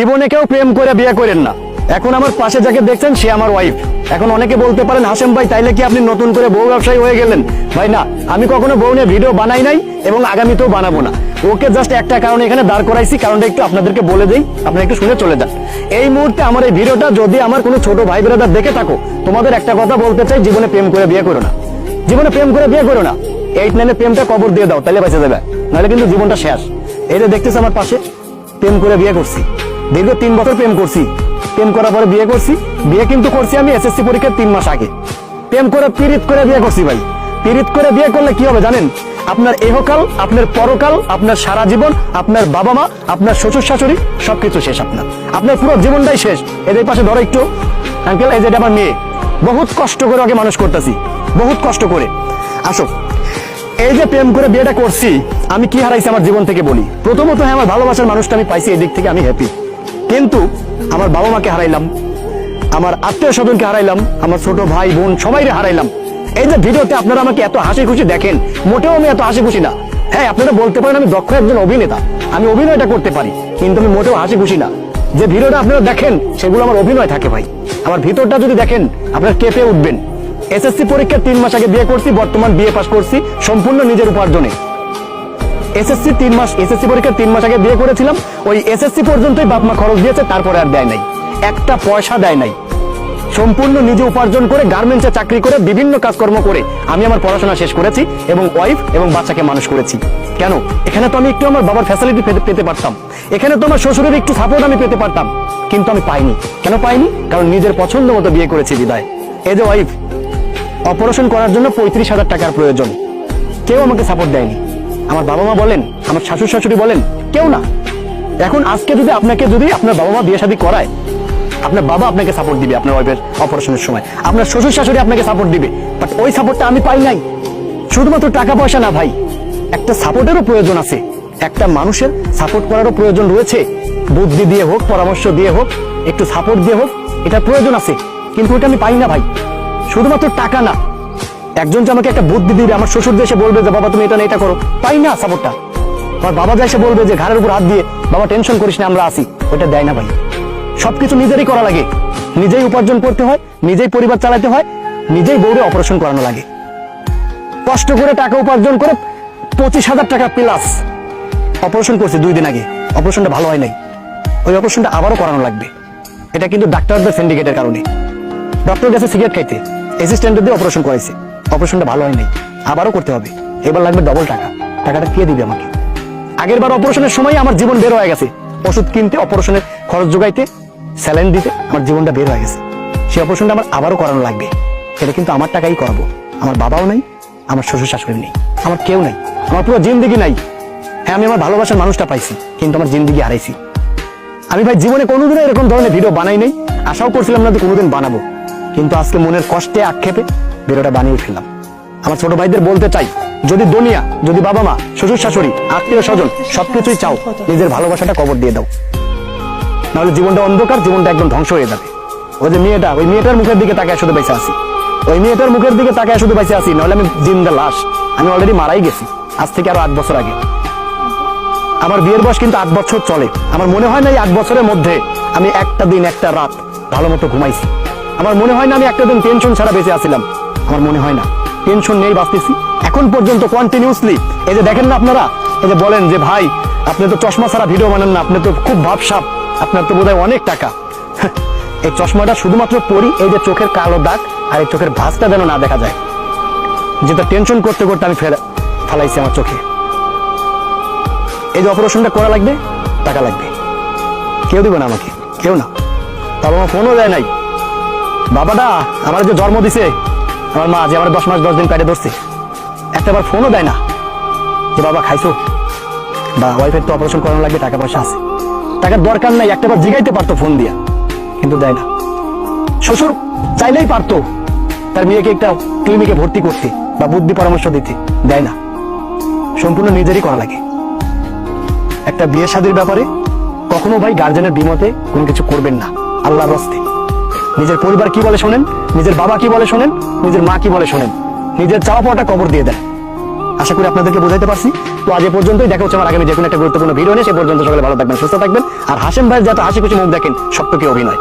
জীবনে কেউ প্রেম করে বিয়ে করেন না। এখন আমার পাশে যাকে দেখছেন সে আমার ওয়াইফ। এখন অনেকে বলতে পারেন হাশেম ভাই তাইলে কি আপনি নতুন করে বউ ব্যবসায়ী হয়ে গেলেন? ভাই না, আমি কখনো বউ নিয়ে ভিডিও বানাই নাই এবং আগামীতেও বানাবো না। ওকে জাস্ট একটা কারণে এখানে দাঁড় করাইছি, কারণটা একটু আপনাদেরকে বলে দেই, আপনারা একটু শুনে চলে যান। এই মুহূর্তে আমার এই ভিডিওটা যদি আমার কোনো ছোট ভাই ব্রাদার দেখে থাকো, তোমাদের একটা কথা বলতে চাই, জীবনে প্রেম করে বিয়ে করো না। জীবনে প্রেম করে বিয়ে করো না। 8-9 প্রেমটা কবর দিয়ে দাও, তাহলে বেঁচে যাবে, নাহলে কিন্তু জীবনটা শেষ। এই যে দেখতেছে আমার পাশে, প্রেম করে বিয়ে করছি, দীর্ঘ 3 বছর প্রেম করছি। প্রেম করার পরে বিয়ে করছি। বিয়ে কিন্তু করছি আমি এসএসসি পরীক্ষার 3 মাস আগে। প্রেম করে পীড়িত করে বিয়ে করছি ভাই। পীড়িত করে বিয়ে করলে কি হবে জানেন? আপনার এহকাল, আপনার পরকাল, আপনার সারা জীবন, আপনার বাবা মা, আপনার শ্বশুর শাশুড়ি সবকিছু শেষ। আপনার পুরো জীবনটাই শেষ। এদের পাশে ধরো একটু আঙ্কেল, এই যেটা আমার মেয়ে, বহুত কষ্ট করে ওকে মানুষ করতেছি, বহুত কষ্ট করে। আসো, এই যে প্রেম করে বিয়েটা করছি, আমি কি হারাইছি আমার জীবন থেকে বলি। প্রথমত হ্যাঁ, আমার ভালোবাসার মানুষটা আমি পাইছি, এই দিক থেকে আমি হ্যাপি। কিন্তু আমার বাবা মাকে হারাইলাম, আমার আত্মীয় স্বজনকে হারাইলাম, আমার ছোট ভাই বোন সবাইকে হারাইলাম। এই যে ভিডিওতে আপনারা আমাকে এত হাসি খুশি দেখেন, মোটেও আমি এত হাসি খুশি না। হ্যাঁ, আপনারা বলতে পারেন আমি দক্ষ একজন অভিনেতা, আমি অভিনয়টা করতে পারি, কিন্তু আমি মোটেও হাসি খুশি না। যে ভিডিওটা আপনারা দেখেন সেগুলো আমার অভিনয় থাকে ভাই। আমার ভিতরটা যদি দেখেন আপনারা কেঁপে উঠবেন। এসএসসি পরীক্ষার 3 মাস আগে বিয়ে করছি, বর্তমান বিয়ে পাস করছি সম্পূর্ণ নিজের উপার্জনে। এসএসসি পরীক্ষার 3 মাস আগে বিয়ে করেছিলাম। ওই এসএসসি পর্যন্তই বাপ মা খরচ দিয়েছে, তারপরে আর দেয় নাই, একটা পয়সা দেয় নাই। সম্পূর্ণ নিজে উপার্জন করে, গার্মেন্টসে চাকরি করে, বিভিন্ন কাজকর্ম করে আমি আমার পড়াশোনা শেষ করেছি এবং ওয়াইফ এবং বাচ্চাকে মানুষ করেছি। কেন? এখানে তো আমি একটু আমার বাবার ফ্যাসিলিটি পেতে পারতাম, এখানে তো আমার শ্বশুরের একটু সাপোর্ট আমি পেতে পারতাম, কিন্তু আমি পাইনি। কেন পাইনি? কারণ নিজের পছন্দ মতো বিয়ে করেছি বিদায়। এই যে ওয়াইফ, অপারেশন করার জন্য 35,000 টাকার প্রয়োজন, কেউ আমাকে সাপোর্ট দেয়নি। আমার বাবা মা বলেন, আমার শাশুড় শাশুড়ি বলেন, কেউ না। এখন আজকে যদি আপনার বাবা মা বিয়ে শাদী করায়, আপনার বাবা আপনাকে সাপোর্ট দিবে আপনার ওয়াইফের অপারেশনের সময়, আপনার শ্বশুর শাশুড়ি আপনাকে সাপোর্ট দিবে, বাট ওই সাপোর্টটা আমি পাই নাই। শুধুমাত্র টাকা পয়সা না ভাই, একটা সাপোর্টেরও প্রয়োজন আছে, একটা মানুষের সাপোর্ট করারও প্রয়োজন রয়েছে। বুদ্ধি দিয়ে হোক, পরামর্শ দিয়ে হোক, একটু সাপোর্ট দিয়ে হোক, এটা প্রয়োজন আছে, কিন্তু ওটা আমি পাই না ভাই। শুধুমাত্র টাকা না, একজন যে আমাকে একটা বুদ্ধি দিবে, আমার শ্বশুর দেশে বলবে যে বাবা তুমি এটা না এটা করো, পাই না সাপোর্টটা। আমার বাবা যা এসে বলবে যে ঘাড়ের উপর হাত দিয়ে বাবা টেনশন করিস না আমরা আছি, ওটা দেয় না ভাই। সবকিছু নিজেরই করা লাগে, নিজেই উপার্জন করতে হয়, নিজেই পরিবার চালাতে হয়, নিজেই বউরে অপারেশন করানো লাগে। কষ্ট করে টাকা উপার্জন করে 25,000 টাকা প্লাস অপারেশন করছে 2 দিন আগে। অপারেশনটা ভালো হয় নাই, ওই অপারেশনটা আবারও করানো লাগবে। এটা কিন্তু ডাক্তারদের সিন্ডিকেটের কারণে। ডক্টর গেছে সিগারেট খাইতে, অ্যাসিস্ট্যান্টদের দিয়ে অপারেশন করাইছে, অপারেশনটা ভালো হয় নাই, আবারও করতে হবে। এবার লাগবে ডবল টাকা। টাকাটা কে দিবে আমাকে? আগের বার অপারেশনের সময় আমার জীবন বের হয়ে গেছে, ওষুধ কিনতে, অপারেশনের খরচ যোগাইতে, স্যালাইন দিতে আমার জীবনটা বের হয়ে গেছে। সেই অপারেশনটা আমার আবারও করানো লাগবে। সেটা কিন্তু আমার টাকাই করাবো। আমার বাবাও নাই, আমার শ্বশুর শাশুড়ি নেই, আমার কেউ নাই, আমার পুরো জিন্দিগি নাই। হ্যাঁ, আমি আমার ভালোবাসার মানুষটা পাইছি, কিন্তু আমার জিন্দিগি হারাইছি। আমি ভাই জীবনে কোনোদিন এরকম ধরনের ভিডিও বানাই নাই, আশাও করছিলাম না যে কোনোদিন বানাবো, কিন্তু আজকে মনের কষ্টে আক্ষেপে ভিডিওটা বানিয়ে ফেললাম। আমার ছোট ভাইদের বলতে চাই, যদি দুনিয়া, যদি বাবা মা, শ্বশুর শাশুড়ি, আত্মীয় স্বজন সবকিছুই চাও, নিজের ভালোবাসাটা কবর দিয়ে দাও, নাহলে জীবনটা অন্ধকার, জীবনটা একদম ধ্বংস হয়ে যাবে। ওই যে মেয়েটা, ওই মেয়েটার মুখের দিকে তাকায় শুধু বেঁচে আছি, ওই মেয়েটার মুখের দিকে তাকায় শুধু বেঁচে আছি, নাহলে আমি জিন্দা লাশ। আমি অলরেডি মারাই গেছি আজ থেকে আরো 8 বছর আগে। আমার বিয়ের বয়স কিন্তু 8 বছর চলে। আমার মনে হয় না এই 8 বছরের মধ্যে আমি একটা দিন, একটা রাত ভালো মতো ঘুমাইছি। আমার মনে হয় না আমি একটা দিন টেনশন ছাড়া বেঁচে আছিলাম। আমার মনে হয় না, টেনশন নেই, বাঁচতেছি এখন পর্যন্ত কন্টিনিউসলি। এই যে দেখেন না আপনারা, এই যে বলেন যে ভাই আপনি তো চশমা ছাড়া ভিডিও বানান না, আপনি তো খুব ভাবসাব, আপনার তো বোধহয় অনেক টাকা। এই চশমাটা শুধুমাত্র পরি এই যে চোখের কালো দাগ আর এই চোখের ভাঁজটা যেন না দেখা যায়, যেটা টেনশন করতে করতে আমি ফালাইছি আমার চোখে। এই যে অপারেশনটা করা লাগবে, টাকা লাগবে, কেউ দিবে না আমাকে, কেউ না। বাবা মা ফোনও দেয় নাই। বাবাটা আমার যে জন্ম দিছে, আমার মা যে আমার 10 মাস 10 দিন পেটে ধরছে, একটাবার ফোনও দেয় না যে বাবা খাইছো, বা ওয়াইফের তো অপারেশন করানো লাগবে, টাকা পয়সা আছে, টাকার দরকার নাই, একটাবার জিগাইতে পারতো ফোন দিয়া, কিন্তু দেয় না। শ্বশুর চাইলেই পারতো তার মেয়েকে একটা ক্লিনিকে ভর্তি করতে বা বুদ্ধি পরামর্শ দিতে, দেয় না। সম্পূর্ণ নিজেরই করা লাগে। একটা বিয়ে শাদীর ব্যাপারে কখনো ভাই গার্জেনের বিমতে কোনো কিছু করবেন না, আল্লাহর রাস্তে। নিজের পরিবার কি বলে শোনেন, নিজের বাবা কি বলে শোনেন, নিজের মা কি বলে শোনেন, নিজের চাওয়া পাওয়াটা কবর দিয়ে দেন। আশা করি আপনাদেরকে বোঝাতে পারছি। তো আজ এ পর্যন্তই, দেখা হচ্ছে আমার আগামী যে কোনো একটা গুরুত্বপূর্ণ ভিডিও নিয়ে। সে পর্যন্ত সকলে ভালো থাকবেন, সুস্থ থাকবেন। আর হাশেম ভাইয়ের যাতে হাসি খুশি মুখ দেখেন, সব কি অভিনয়।